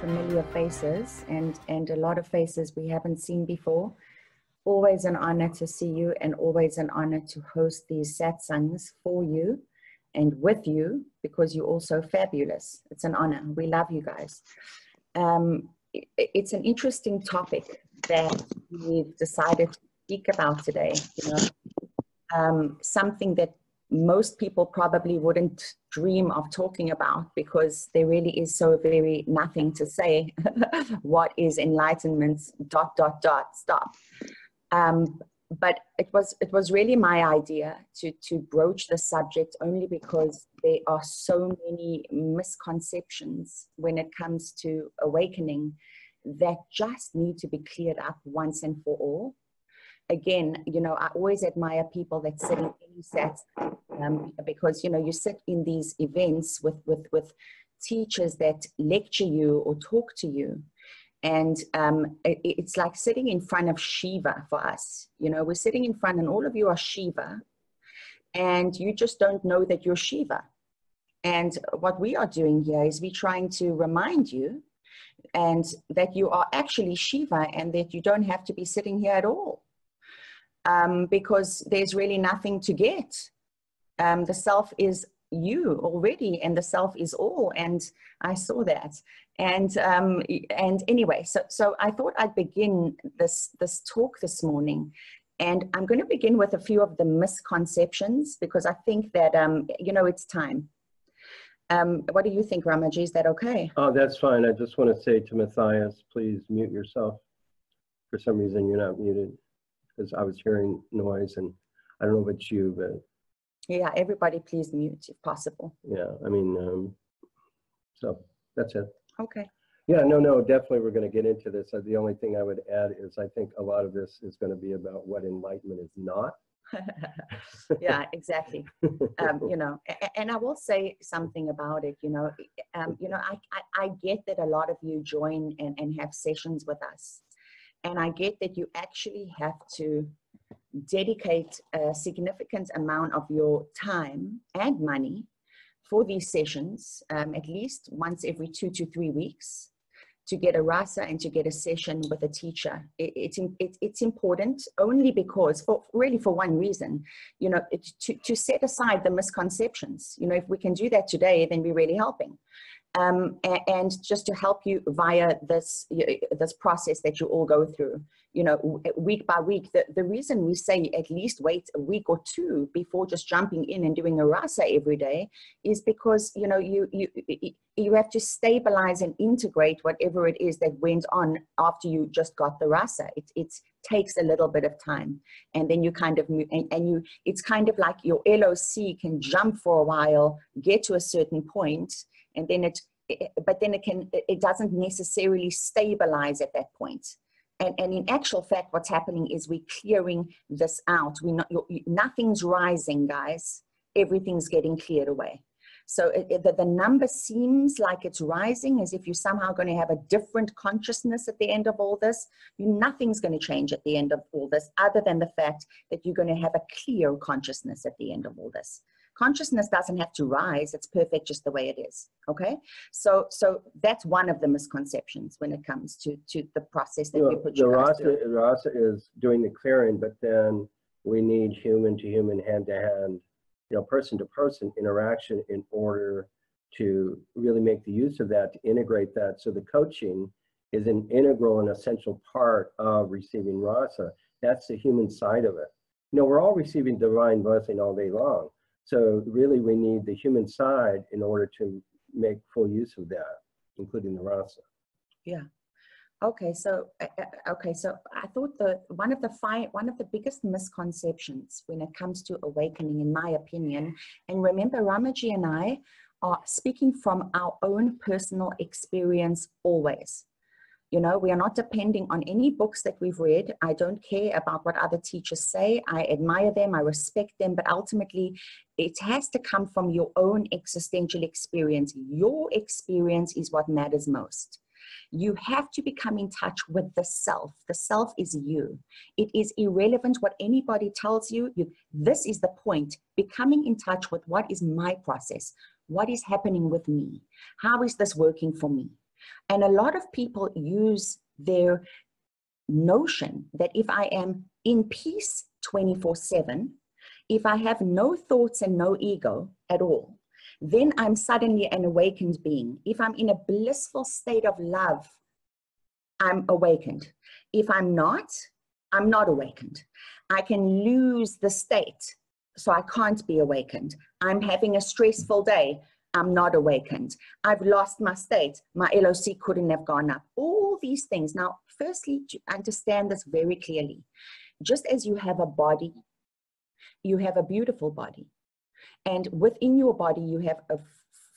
familiar faces and a lot of faces we haven't seen before. Always an honor to see you, and always an honor to host these satsangs for you and with you, because you're also fabulous. It's an honor. We love you guys. It's an interesting topic that we've decided to speak about today. You know, something that most people probably wouldn't dream of talking about, because there really is so very nothing to say. What is enlightenment, ... stop. But it was really my idea to broach the subject, only because there are so many misconceptions when it comes to awakening that just need to be cleared up once and for all. Again, you know, I always admire people that sit in any sets, because, you know, you sit in these events with teachers that lecture you or talk to you. And it's like sitting in front of Shiva for us. You know, we're sitting in front and all of you are Shiva, and you just don't know that you're Shiva. And what we are doing here is we're trying to remind you and that you are actually Shiva, and that you don't have to be sitting here at all. Because there's really nothing to get. The self is you already, and the self is all, and I saw that. And anyway, so I thought I'd begin this talk this morning, and I'm going to begin with a few of the misconceptions, because I think that you know, it's time. What do you think, Ramaji? Is that okay? Oh, that's fine. I just want to say to Matthias, please mute yourself. For some reason, you're not muted, because I was hearing noise, and I don't know if it's you, but yeah, everybody please mute if possible. yeah, I mean, so that's it. Okay. Yeah, no, definitely we're going to get into this. The only thing I would add is I think a lot of this is going to be about what enlightenment is not. Yeah, exactly. You know, and I will say something about it. You know, I get that a lot of you join and have sessions with us, and I get that you actually have to dedicate a significant amount of your time and money for these sessions, at least once every 2 to 3 weeks, to get a rasa and to get a session with a teacher. It's important only because, really for one reason, you know, to set aside the misconceptions. You know, if we can do that today, then we're really helping. And just to help you via this process that you all go through, you know, week by week. The reason we say at least wait a week or two before just jumping in and doing a rasa every day is because, you know, you have to stabilize and integrate whatever it is that went on after you just got the rasa. It takes a little bit of time, and then you kind of move, and it's kind of like your LOC can jump for a while, get to a certain point, and then it doesn't necessarily stabilize at that point. And in actual fact, what's happening is we're clearing this out. Nothing's rising, guys. Everything's getting cleared away. So the number seems like it's rising, as if you're somehow going to have a different consciousness at the end of all this. Nothing's going to change at the end of all this, other than the fact that you're going to have a clear consciousness at the end of all this. Consciousness doesn't have to rise. It's perfect just the way it is. Okay? So that's one of the misconceptions when it comes to the process that we put you guys through. The rasa is doing the clearing, but then we need human to human, hand to hand, you know, person to person interaction in order to really make the use of that, to integrate that. So the coaching is an integral and essential part of receiving rasa. That's the human side of it. You know, we're all receiving divine blessing all day long. So really we need the human side in order to make full use of that, including the rasa. Yeah. Okay. So I thought one of the biggest misconceptions when it comes to awakening, in my opinion, and remember, Ramaji and I are speaking from our own personal experience always. You know, we are not depending on any books that we've read. I don't care about what other teachers say. I admire them, I respect them, but ultimately it has to come from your own existential experience. Your experience is what matters most. You have to become in touch with the self. The self is you. It is irrelevant what anybody tells you. This is the point. Becoming in touch with what is my process. What is happening with me? How is this working for me? And a lot of people use their notion that if I am in peace 24/7, if I have no thoughts and no ego at all, then I'm suddenly an awakened being. If I'm in a blissful state of love, I'm awakened. If I'm not awakened. I can lose the state, so I can't be awakened. I'm having a stressful day. I'm not awakened. I've lost my state. My LOC couldn't have gone up. All these things. Now, firstly, to understand this very clearly, just as you have a body, you have a beautiful body. And within your body, you have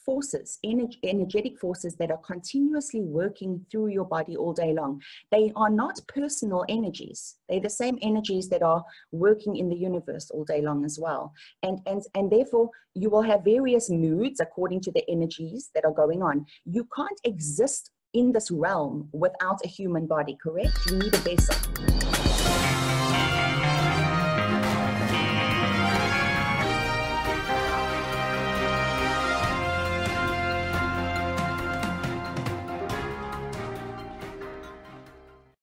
forces, energetic forces that are continuously working through your body all day long. They are not personal energies. They're the same energies that are working in the universe all day long as well. And therefore, you will have various moods according to the energies that are going on. You can't exist in this realm without a human body, correct? You need a vessel.